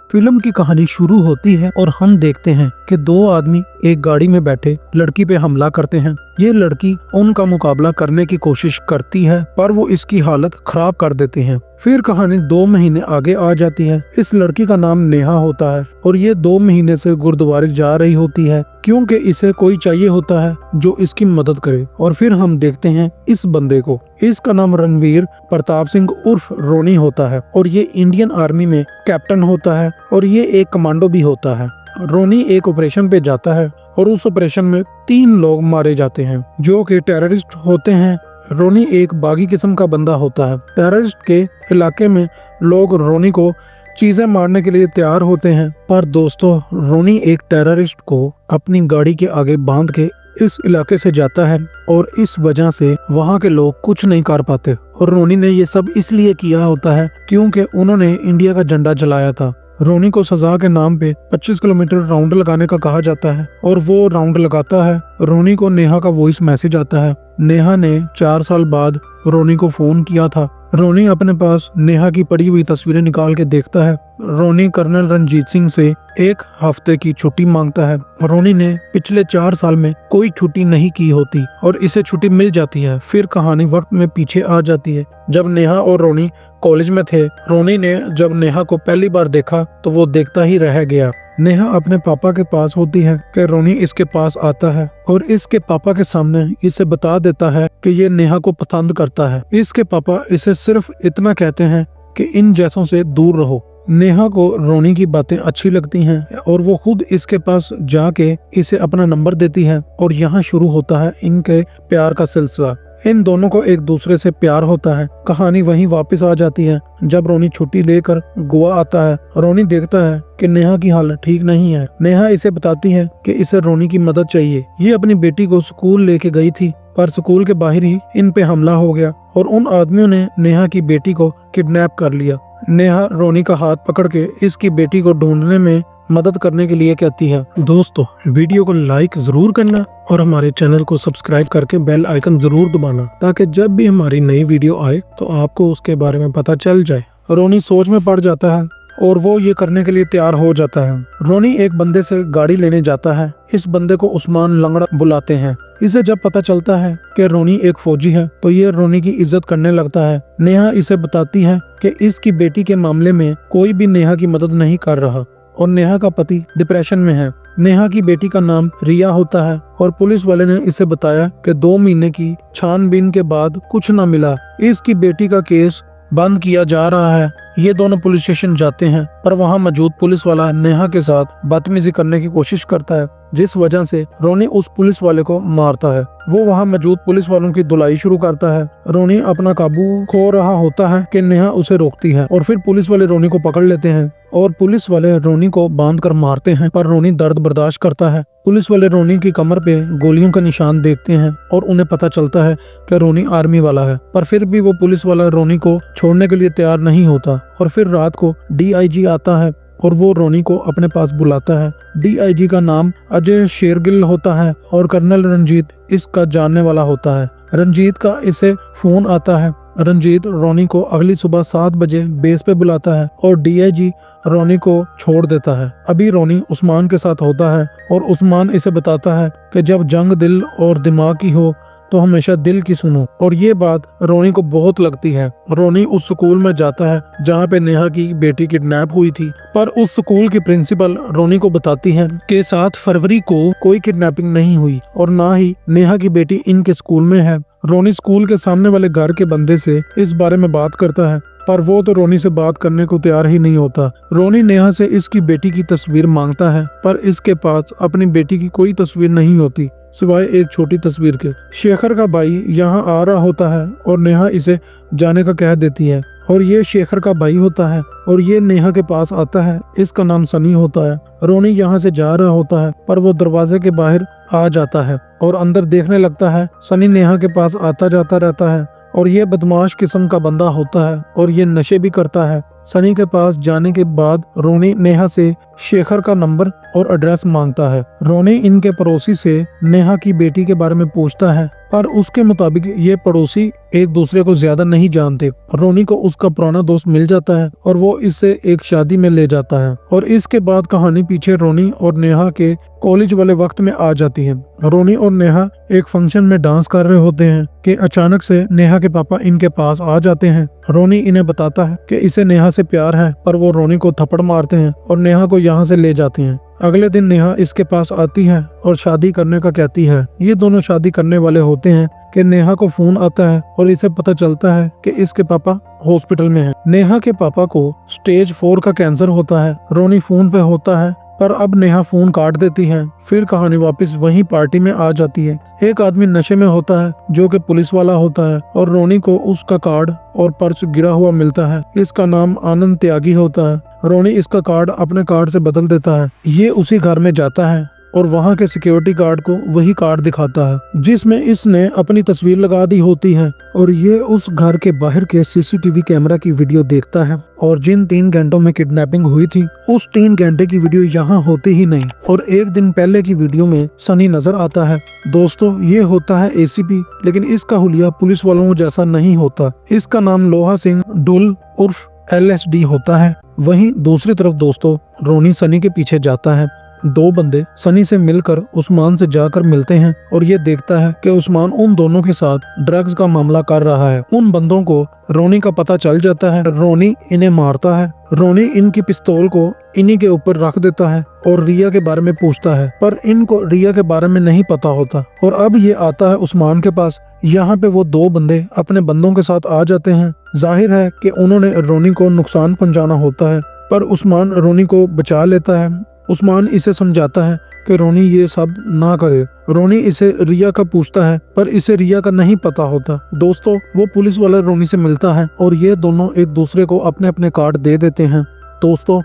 Film की कहानी शुरू होती है और हम देखते हैं कि दो आदमी एक गाड़ी में बैठे लड़की पे हमला करते हैं। ये लड़की उनका मुकाबला करने की कोशिश करती है पर वो इसकी हालत खराब कर देते हैं। फिर कहानी 2 महीने आगे आ जाती है। इस लड़की का नाम नेहा होता है और ये 2 महीने से गुरुद्वारे जा रही होती है क्योंकि इसे कोई चाहिए होता है जो इसकी मदद करे। और फिर हम देखते हैं इस बंदे को, इसका नाम रणवीर प्रताप सिंह उर्फ रोनी होता है और ये इंडियन आर्मी में कैप्टन होता है और ये एक कमांडो भी होता है। रोनी एक ऑपरेशन पे जाता है और उस ऑपरेशन में 3 लोग मारे जाते हैं जो कि टेररिस्ट होते हैं। रोनी एक बागी किस्म का बंदा होता है। टेररिस्ट के इलाके में लोग रोनी को चीजें मारने के लिए तैयार होते हैं, पर दोस्तों रोनी एक टेररिस्ट को अपनी गाड़ी के आगे बांध के इस इलाके से जाता है और इस वजह से वहाँ के लोग कुछ नहीं कर पाते। और रोनी ने ये सब इसलिए किया होता है क्योंकि उन्होंने इंडिया का झंडा जलाया था। रोनी को सजा के नाम पे 25 किलोमीटर राउंड लगाने का कहा जाता है और वो राउंड लगाता है। रोनी को नेहा का वॉइस मैसेज आता है। नेहा ने 4 साल बाद रोनी को फोन किया था। रोनी अपने पास नेहा की पड़ी हुई तस्वीरें निकाल के देखता है। रोनी कर्नल रंजीत सिंह से 1 हफ्ते की छुट्टी मांगता है। रोनी ने पिछले 4 साल में कोई छुट्टी नहीं की होती और इसे छुट्टी मिल जाती है। फिर कहानी वक्त में पीछे आ जाती है। जब नेहा और रोनी कॉलेज में थे, रोनी ने जब नेहा को पहली बार देखा तो वो देखता ही रह गया। नेहा अपने पापा के पास होती है कि रोनी इसके पास आता है और इसके पापा के सामने इसे बता देता है कि ये नेहा को पसंद करता है। इसके पापा इसे सिर्फ इतना कहते हैं कि इन जैसों से दूर रहो। नेहा को रोनी की बातें अच्छी लगती हैं और वो खुद इसके पास जाके इसे अपना नंबर देती है और यहाँ शुरू होता है इनके प्यार का सिलसिला। इन दोनों को एक दूसरे से प्यार होता है। कहानी वहीं वापस आ जाती है जब रोनी छुट्टी लेकर गोवा आता है। रोनी देखता है कि नेहा की हालत ठीक नहीं है। नेहा इसे बताती है कि इसे रोनी की मदद चाहिए। ये अपनी बेटी को स्कूल लेके गई थी पर स्कूल के बाहर ही इन पे हमला हो गया और उन आदमियों ने नेहा की बेटी को किडनैप कर लिया। नेहा रोनी का हाथ पकड़ के इसकी बेटी को ढूंढने में मदद करने के लिए कहती है। दोस्तों वीडियो को लाइक जरूर करना और हमारे चैनल को सब्सक्राइब करके बेल आइकन जरूर दबाना ताकि जब भी हमारी नई वीडियो आए तो आपको उसके बारे में पता चल जाए। रोनी सोच में पड़ जाता है और वो ये करने के लिए तैयार हो जाता है। रोनी एक बंदे से गाड़ी लेने जाता है। इस बंदे को उस्मान लंगड़ा बुलाते हैं। इसे जब पता चलता है कि रोनी एक फौजी है तो ये रोनी की इज्जत करने लगता है। नेहा इसे बताती है कि इसकी बेटी के मामले में कोई भी नेहा की मदद नहीं कर रहा और नेहा का पति डिप्रेशन में है। नेहा की बेटी का नाम रिया होता है और पुलिस वाले ने इसे बताया कि 2 महीने की छानबीन के बाद कुछ न मिला। इसकी बेटी का केस बंद किया जा रहा है। ये दोनों पुलिस स्टेशन जाते हैं पर वहाँ मौजूद पुलिस वाला नेहा के साथ बदतमीजी करने की कोशिश करता है जिस वजह से रोनी उस पुलिस वाले को मारता है। वो वहाँ मौजूद पुलिस वालों की धुलाई शुरू करता है। रोनी अपना काबू खो रहा होता है कि नेहा उसे रोकती है और फिर पुलिस वाले रोनी को पकड़ लेते हैं और पुलिस वाले रोनी को बांध कर मारते हैं पर रोनी दर्द बर्दाश्त करता है। पुलिस वाले रोनी की कमर पे गोलियों का निशान देखते हैं और उन्हें पता चलता है कि रोनी आर्मी वाला है, पर फिर भी वो पुलिस वाला रोनी को छोड़ने के लिए तैयार नहीं होता। और फिर रात को DIG आता है और वो रोनी को अपने पास बुलाता है। DIG का नाम अजय शेरगिल होता है और कर्नल रंजीत इसका जानने वाला होता है। रंजीत का इसे फोन आता है। रंजीत रोनी को अगली सुबह 7 बजे बेस पे बुलाता है और DIG रोनी को छोड़ देता है। अभी रोनी उस्मान के साथ होता है और उस्मान इसे बताता है कि जब जंग दिल और दिमाग की हो तो हमेशा दिल की सुनो। और ये बात रोनी को बहुत लगती है। रोनी उस स्कूल में जाता है जहाँ पे नेहा की बेटी किडनैप हुई थी, पर उस स्कूल की प्रिंसिपल रोनी को बताती है कि 7 फरवरी को कोई किडनैपिंग नहीं हुई और ना ही नेहा की बेटी इनके स्कूल में है। रोनी स्कूल के सामने वाले घर के बंदे से इस बारे में बात करता है पर वो तो रोनी से बात करने को तैयार ही नहीं होता। रोनी नेहा से इसकी बेटी की तस्वीर मांगता है पर इसके पास अपनी बेटी की कोई तस्वीर नहीं होती सिवाय एक छोटी तस्वीर के। शेखर का भाई यहाँ आ रहा होता है और नेहा इसे जाने का कह देती है और ये शेखर का भाई होता है और ये नेहा के पास आता है। इसका नाम सनी होता है। रोनी यहाँ से जा रहा होता है पर वो दरवाजे के बाहर आ जाता है और अंदर देखने लगता है। सनी नेहा के पास आता जाता रहता है और ये बदमाश किस्म का बंदा होता है और ये नशे भी करता है। सनी के पास जाने के बाद रोनी नेहा से शेखर का नंबर और एड्रेस मांगता है। रोनी इनके पड़ोसी से नेहा की बेटी के बारे में पूछता है, पर उसके मुताबिक ये पड़ोसी एक दूसरे को ज्यादा नहीं जानते। रोनी को उसका पुराना दोस्त मिल जाता है और वो इसे एक शादी में ले जाता है और इसके बाद कहानी पीछे रोनी और नेहा के कॉलेज वाले वक्त में आ जाती है। रोनी और नेहा एक फंक्शन में डांस कर रहे होते हैं कि अचानक से नेहा के पापा इनके पास आ जाते हैं। रोनी इन्हें बताता है कि इसे नेहा से प्यार है, पर वो रोनी को थप्पड़ मारते हैं और नेहा को यहाँ से ले जाते हैं। अगले दिन नेहा इसके पास आती है और शादी करने का कहती है। ये दोनों शादी करने वाले होते हैं कि नेहा को फोन आता है और इसे पता चलता है कि इसके पापा हॉस्पिटल में हैं। नेहा के पापा को स्टेज 4 का कैंसर होता है। रोनी फोन पे होता है, पर अब नेहा फोन काट देती है। फिर कहानी वापस वही पार्टी में आ जाती है। एक आदमी नशे में होता है जो कि पुलिस वाला होता है और रोनी को उसका कार्ड और पर्स गिरा हुआ मिलता है। इसका नाम आनंद त्यागी होता है। रोनी इसका कार्ड अपने कार्ड से बदल देता है। ये उसी घर में जाता है और वहाँ के सिक्योरिटी गार्ड को वही कार्ड दिखाता है जिसमें इसने अपनी तस्वीर लगा दी होती है और ये उस घर के बाहर के सीसीटीवी कैमरा की वीडियो देखता है और जिन 3 घंटों में किडनैपिंग हुई थी उस 3 घंटे की वीडियो यहाँ होती ही नहीं और एक दिन पहले की वीडियो में सनी नजर आता है। दोस्तों, ये होता है एसीपी, लेकिन इसका हुलिया पुलिस वालों जैसा नहीं होता। इसका नाम लोहा सिंह डुल उर्फ LSD होता है। वहीं दूसरी तरफ दोस्तों, रोनी सनी के पीछे जाता है। 2 बंदे सनी से मिलकर उस्मान से जाकर मिलते हैं और ये देखता है कि उस्मान उन दोनों के साथ ड्रग्स का मामला कर रहा है। उन बंदों को रोनी का पता चल जाता है। रोनी इन्हें मारता है। रोनी इनकी पिस्तौल को इन्हीं के ऊपर रख देता है और रिया के बारे में पूछता है, पर इनको रिया के बारे में नहीं पता होता। और अब ये आता है उस्मान के पास। यहाँ पे वो 2 बंदे अपने बंदों के साथ आ जाते हैं। जाहिर है कि उन्होंने रोनी को नुकसान पहुंचाना होता है, पर उस्मान रोनी को बचा लेता है। उस्मान इसे समझाता है कि रोनी ये सब ना करे। रोनी इसे रिया का पूछता है, पर इसे रिया का नहीं पता होता। दोस्तों, वो पुलिस वाला रोनी से मिलता है और ये दोनों एक दूसरे को अपने अपने कार्ड दे देते हैं। दोस्तों,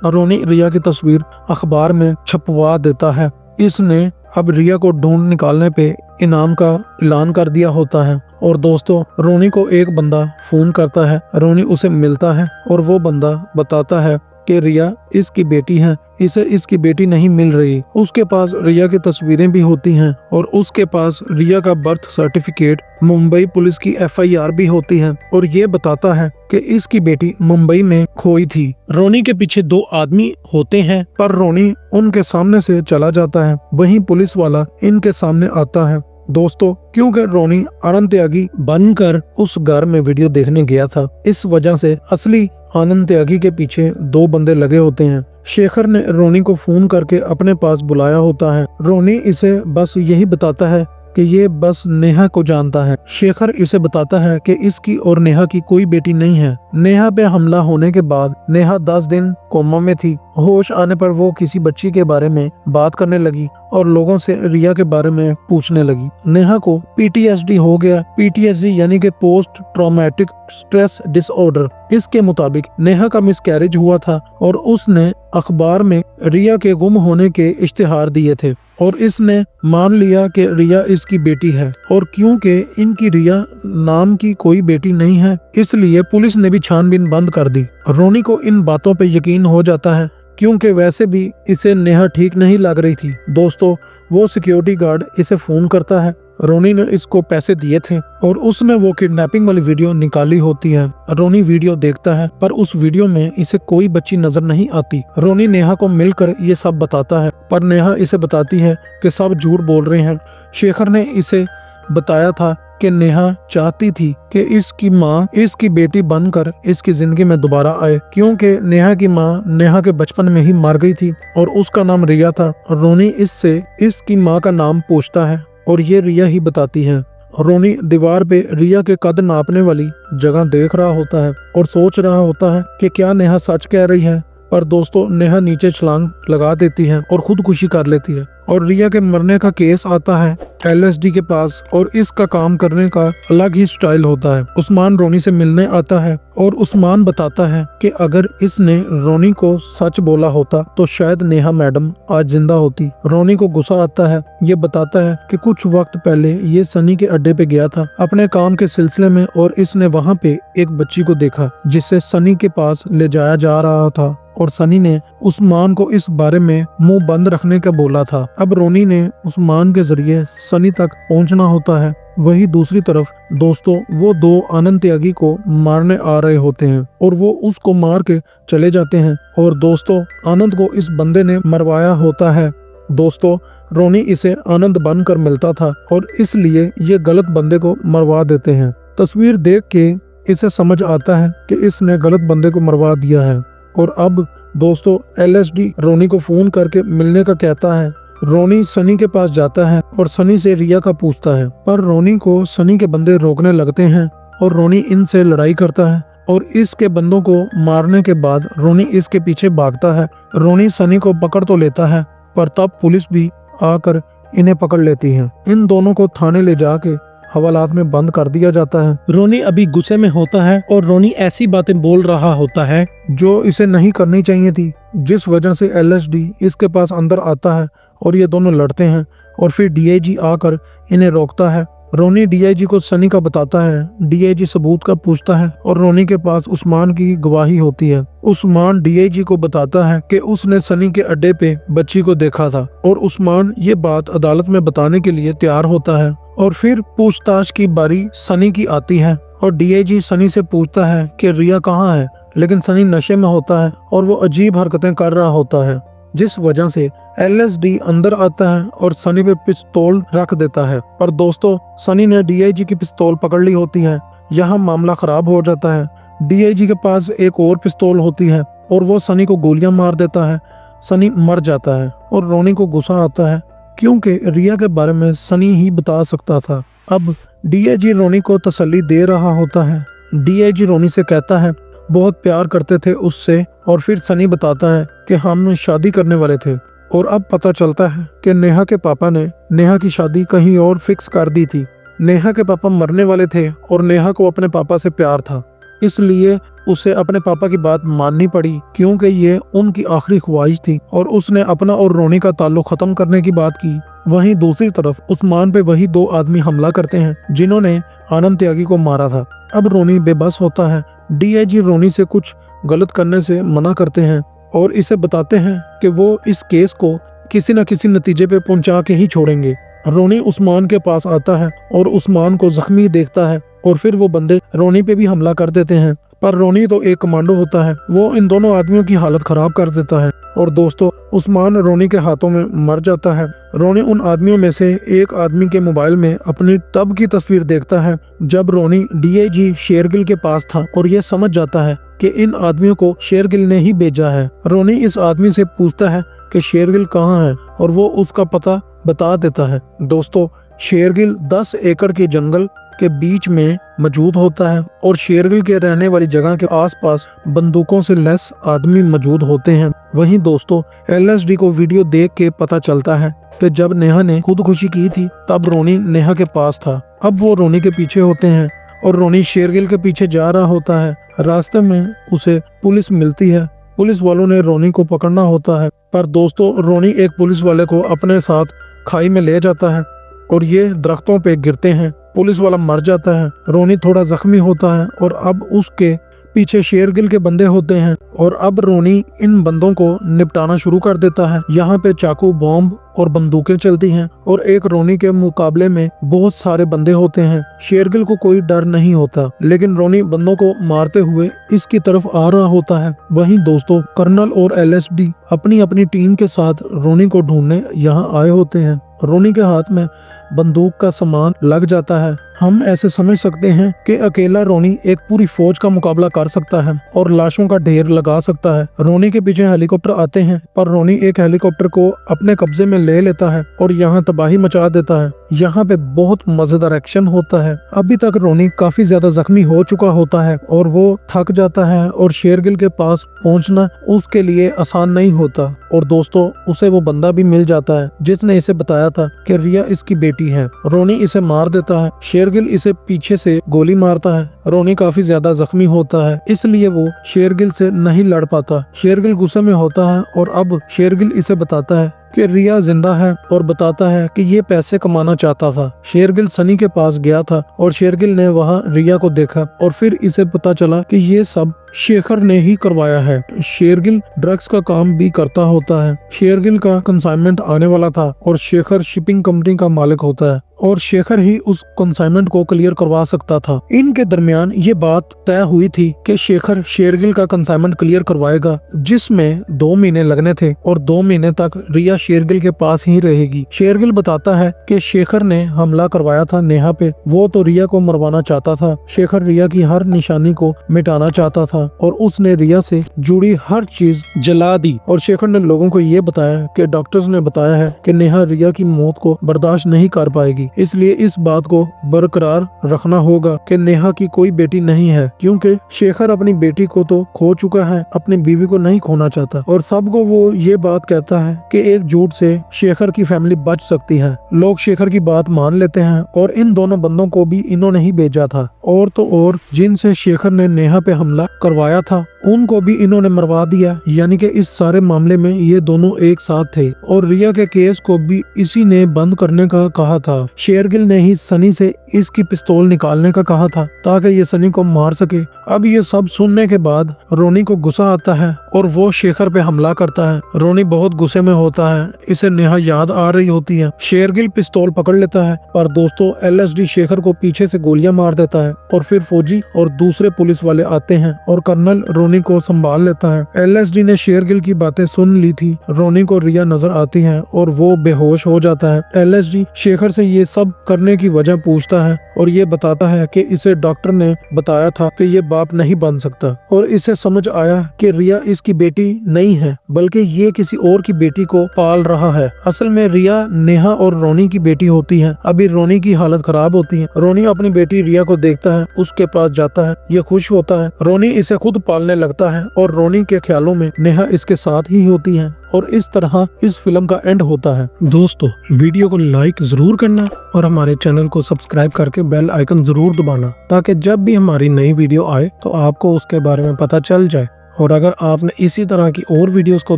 रोनी रिया की तस्वीर अखबार में छपवा देता है। इसने अब रिया को ढूंढ निकालने पे इनाम का ऐलान कर दिया होता है। और दोस्तों, रोनी को एक बंदा फोन करता है। रोनी उसे मिलता है और वो बंदा बताता है कि रिया इसकी बेटी है, इसे इसकी बेटी नहीं मिल रही। उसके पास रिया की तस्वीरें भी होती हैं और उसके पास रिया का बर्थ सर्टिफिकेट, मुंबई पुलिस की FIR भी होती है और ये बताता है कि इसकी बेटी मुंबई में खोई थी। रोनी के पीछे 2 आदमी होते हैं, पर रोनी उनके सामने से चला जाता है। वहीं पुलिस वाला इनके सामने आता है। दोस्तों, क्योंकि रोनी आनंद त्यागी बनकर उस घर में वीडियो देखने गया था, इस वजह से असली आनंद त्यागी के पीछे 2 बंदे लगे होते हैं। शेखर ने रोनी को फोन करके अपने पास बुलाया होता है। रोनी इसे बस यही बताता है कि ये बस नेहा को जानता है। शेखर इसे बताता है कि इसकी और नेहा की कोई बेटी नहीं है। नेहा पे हमला होने के बाद नेहा 10 दिन कोमा में थी। होश आने पर वो किसी बच्ची के बारे में बात करने लगी और लोगों से रिया के बारे में पूछने लगी। नेहा को PTSD हो गया। PTSD यानी कि पोस्ट ट्रॉमेटिक स्ट्रेस डिसऑर्डर। इसके मुताबिक नेहा का मिसकैरेज हुआ था और उसने अखबार में रिया के गुम होने के इश्तिहार दिए थे और इसने मान लिया कि रिया इसकी बेटी है। और क्योंकि इनकी रिया नाम की कोई बेटी नहीं है, इसलिए पुलिस ने भी छानबीन बंद कर दी। रोनी को इन बातों पे यकीन हो जाता है, क्योंकि वैसे भी इसे नेहा ठीक नहीं लग रही थी। दोस्तों, वो सिक्योरिटी गार्ड इसे फोन करता है। रोनी ने इसको पैसे दिए थे और उसमें वो किडनैपिंग वाली वीडियो निकाली होती है। रोनी वीडियो देखता है, पर उस वीडियो में इसे कोई बच्ची नजर नहीं आती। रोनी नेहा को मिलकर ये सब बताता है, पर नेहा इसे बताती है कि सब झूठ बोल रहे हैं। शेखर ने इसे बताया था कि नेहा चाहती थी कि इसकी माँ इसकी बेटी बनकर इसकी जिंदगी में दोबारा आए, क्योंकि नेहा की माँ नेहा के बचपन में ही मर गई थी और उसका नाम रिया था। रोनी इससे इसकी माँ का नाम पूछता है और ये रिया ही बताती है। रोनी दीवार पे रिया के कद नापने वाली जगह देख रहा होता है और सोच रहा होता है कि क्या नेहा सच कह रही है। पर दोस्तों, नेहा नीचे छलांग लगा देती है और खुदकुशी कर लेती है। और रिया के मरने का केस आता है LSD के पास और इसका काम करने का अलग ही स्टाइल होता है। उस्मान रोनी से मिलने आता है और उस्मान बताता है कि अगर इसने रोनी को सच बोला होता तो शायद नेहा मैडम आज जिंदा होती। रोनी को गुस्सा आता है। ये बताता है कि कुछ वक्त पहले ये सनी के अड्डे पे गया था अपने काम के सिलसिले में और इसने वहाँ पे एक बच्ची को देखा जिसे सनी के पास ले जाया जा रहा था और सनी ने उस्मान को इस बारे में मुंह बंद रखने का बोला था। अब रोनी ने उस्मान के जरिए सनी तक पहुंचना होता है। वही दूसरी तरफ दोस्तों वो दो आनंद त्यागी को मारने आ रहे होते हैं और वो उसको मार के चले जाते हैं और दोस्तों आनंद को इस बंदे ने मरवाया होता है। दोस्तों रोनी इसे आनंद बनकर मिलता था और इसलिए ये गलत बंदे को मरवा देते हैं। तस्वीर देख के इसे समझ आता है कि इसने गलत बंदे को मरवा दिया है और अब दोस्तों LSD रोनी को फोन करके मिलने का कहता है। रोनी सनी के पास जाता है और सनी से रिया का पूछता है, पर रोनी को सनी के बंदे रोकने लगते हैं और रोनी इनसे लड़ाई करता है और इसके बंदों को मारने के बाद रोनी इसके पीछे भागता है। रोनी सनी को पकड़ तो लेता है पर तब पुलिस भी आकर इन्हें पकड़ लेती है। इन दोनों को थाने ले जाके हवालात में बंद कर दिया जाता है। रोनी अभी गुस्से में होता है और रोनी ऐसी बातें बोल रहा होता है जो इसे नहीं करनी चाहिए थी, जिस वजह से LSD इसके पास अंदर आता है और ये दोनों लड़ते हैं और फिर DIG आकर इन्हें रोकता है। रोनी DIG को सनी का बताता है। DIG सबूत का पूछता है और रोनी के पास उस्मान की गवाही होती है। उस्मान DIG को बताता है कि उसने सनी के अड्डे पे बच्ची को देखा था और उस्मान ये बात अदालत में बताने के लिए तैयार होता है और फिर पूछताछ की बारी सनी की आती है और DIG सनी से पूछता है कि रिया कहाँ है, लेकिन सनी नशे में होता है और वो अजीब हरकतें कर रहा होता है, जिस वजह से LSD अंदर आता है और सनी पे पिस्तौल रख देता है। पर दोस्तों सनी ने DIG की पिस्तौल पकड़ ली होती है। यहाँ मामला खराब हो जाता है। DIG के पास एक और पिस्तौल होती है और वो सनी को गोलियां मार देता है। सनी मर जाता है और रोनी को गुस्सा आता है क्योंकि रिया के बारे में सनी ही बता सकता था। अब DIG रोनी को तसल्ली दे रहा होता है। DIG रोनी से कहता है बहुत प्यार करते थे उससे और फिर सनी बताता है कि हम शादी करने वाले थे और अब पता चलता है कि नेहा के पापा ने नेहा की शादी कहीं और फिक्स कर दी थी। नेहा के पापा मरने वाले थे और नेहा को अपने पापा से प्यार था, इसलिए उसे अपने पापा की बात माननी पड़ी क्योंकि ये उनकी आखिरी ख्वाहिश थी और उसने अपना और रोनी का ताल्लुक खत्म करने की बात की। वहीं दूसरी तरफ उस्मान पे वही दो आदमी हमला करते हैं जिन्होंने आनंद त्यागी को मारा था। अब रोनी बेबस होता है। DIG रोनी से कुछ गलत करने से मना करते हैं और इसे बताते हैं कि वो इस केस को किसी न किसी नतीजे पे पहुंचा के ही छोड़ेंगे। रोनी उस्मान के पास आता है और उस्मान को जख्मी देखता है और फिर वो बंदे रोनी पे भी हमला कर देते हैं, पर रोनी तो एक कमांडो होता है, वो इन दोनों आदमियों की हालत खराब कर देता है और दोस्तों उस्मान रोनी के हाथों में मर जाता है। रोनी उन आदमियों में से एक आदमी के मोबाइल में अपनी तब की तस्वीर देखता है जब रोनी DIG शेरगिल के पास था और ये समझ जाता है कि इन आदमियों को शेरगिल ने ही भेजा है। रोनी इस आदमी से पूछता है कि शेरगिल कहाँ है और वो उसका पता बता देता है। दोस्तों शेरगिल 10 एकड़ के जंगल के बीच में मौजूद होता है और शेरगिल के रहने वाली जगह के आसपास बंदूकों से लैस आदमी मौजूद होते हैं। वहीं दोस्तों LSD को वीडियो देख के पता चलता है कि जब नेहा ने खुदकुशी की थी तब रोनी नेहा के पास था। अब वो रोनी के पीछे होते हैं और रोनी शेरगिल के पीछे जा रहा होता है। रास्ते में उसे पुलिस मिलती है। पुलिस वालों ने रोनी को पकड़ना होता है, पर दोस्तों रोनी एक पुलिस वाले को अपने साथ खाई में ले जाता है और ये दरख्तों पे गिरते हैं। पुलिस वाला मर जाता है। रोनी थोड़ा जख्मी होता है और अब उसके पीछे शेरगिल के बंदे होते हैं और अब रोनी इन बंदों को निपटाना शुरू कर देता है। यहाँ पे चाकू, बॉम्ब और बंदूकें चलती हैं और एक रोनी के मुकाबले में बहुत सारे बंदे होते हैं। शेरगिल को कोई डर नहीं होता, लेकिन रोनी बंदों को मारते हुए इसकी तरफ आ रहा होता है। वहीं दोस्तों कर्नल और LSD अपनी अपनी टीम के साथ रोनी को ढूंढने यहाँ आए होते हैं। रोनी के हाथ में बंदूक का सामान लग जाता है। हम ऐसे समझ सकते हैं कि अकेला रोनी एक पूरी फौज का मुकाबला कर सकता है और लाशों का ढेर लगा सकता है। रोनी के पीछे हेलीकॉप्टर आते हैं, पर रोनी एक हेलीकॉप्टर को अपने कब्जे में ले लेता है और यहाँ तबाही मचा देता है। यहाँ पे बहुत मजेदार एक्शन होता है। अभी तक रोनी काफी ज्यादा जख्मी हो चुका होता है और वो थक जाता है और शेरगिल के पास पहुँचना उसके लिए आसान नहीं होता और दोस्तों उसे वो बंदा भी मिल जाता है जिसने इसे बताया था कि रिया इसकी बेटी है। रोनी इसे मार देता है। शेरगिल इसे पीछे से गोली मारता है। रोनी काफी ज्यादा जख्मी होता है, इसलिए वो शेरगिल से नहीं लड़ पाता। शेरगिल गुस्से में होता है और अब शेरगिल इसे बताता है कि रिया जिंदा है और बताता है कि ये पैसे कमाना चाहता था। शेरगिल सनी के पास गया था और शेरगिल ने वहाँ रिया को देखा और फिर इसे पता चला कि ये सब शेखर ने ही करवाया है। शेरगिल ड्रग्स का काम भी करता होता है। शेरगिल का कंसाइनमेंट आने वाला था और शेखर शिपिंग कंपनी का मालिक होता है और शेखर ही उस कंसाइनमेंट को क्लियर करवा सकता था। इनके दरमियान ये बात तय हुई थी कि शेखर शेरगिल का कंसाइनमेंट क्लियर करवाएगा, जिसमें 2 महीने लगने थे और 2 महीने तक रिया शेरगिल के पास ही रहेगी। शेरगिल बताता है कि शेखर ने हमला करवाया था नेहा पे, वो तो रिया को मरवाना चाहता था। शेखर रिया की हर निशानी को मिटाना चाहता था और उसने रिया से जुड़ी हर चीज जला दी। और शेखर ने लोगों को ये बताया कि डॉक्टर्स ने बताया है कि नेहा रिया की मौत को बर्दाश्त नहीं कर पाएगी, इसलिए इस बात को बरकरार रखना होगा कि नेहा की कोई बेटी नहीं है, क्योंकि शेखर अपनी बेटी को तो खो चुका है, अपनी बीवी को नहीं खोना चाहता। और सबको वो ये बात कहता है कि एक झूठ से शेखर की फैमिली बच सकती है। लोग शेखर की बात मान लेते हैं और इन दोनों बंदों को भी इन्होंने ही भेजा था। और तो और जिनसे शेखर ने नेहा पे हमला करवाया था उनको भी इन्होंने मरवा दिया, यानी कि इस सारे मामले में ये दोनों एक साथ थे। और रिया के केस को भी इसी ने बंद करने का कहा था। शेरगिल ने ही सनी से इसकी पिस्तौल निकालने का कहा था ताकि ये सनी को मार सके। अब ये सब सुनने के बाद रोनी को गुस्सा आता है और वो शेखर पे हमला करता है। रोनी बहुत गुस्से में होता है, इसे नेहा याद आ रही होती है। शेरगिल पिस्तौल पकड़ लेता है, पर दोस्तों LSD शेखर को पीछे से गोलियां मार देता है और फिर फौजी और दूसरे पुलिस वाले आते हैं और कर्नल रोनी को संभाल लेता है। LSD ने शेरगिल की बातें सुन ली थी। रोनी को रिया नजर आती है और वो बेहोश हो जाता है। LSD शेखर से ये सब करने की वजह पूछता है और ये बताता है कि इसे डॉक्टर ने बताया था कि ये बाप नहीं बन सकता और इसे समझ आया कि रिया इसकी बेटी नहीं है, बल्कि ये किसी और की बेटी को पाल रहा है। असल में रिया नेहा और रोनी की बेटी होती है। अभी रोनी की हालत खराब होती है। रोनी अपनी बेटी रिया को देखता है, उसके पास जाता है, ये खुश होता है। रोनी इसे खुद पालने लगता है और रोनी के ख्यालों में नेहा इसके साथ ही होती है और इस तरह इस फिल्म का एंड होता है। दोस्तों, वीडियो को लाइक जरूर करना और हमारे चैनल को सब्सक्राइब करके बेल आइकन जरूर दबाना, ताकि जब भी हमारी नई वीडियो आए तो आपको उसके बारे में पता चल जाए। और अगर आपने इसी तरह की और वीडियोस को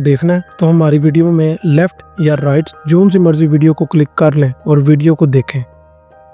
देखना है तो हमारी वीडियो में लेफ्ट या राइट जो सी मर्जी वीडियो को क्लिक कर लें और वीडियो को देखें।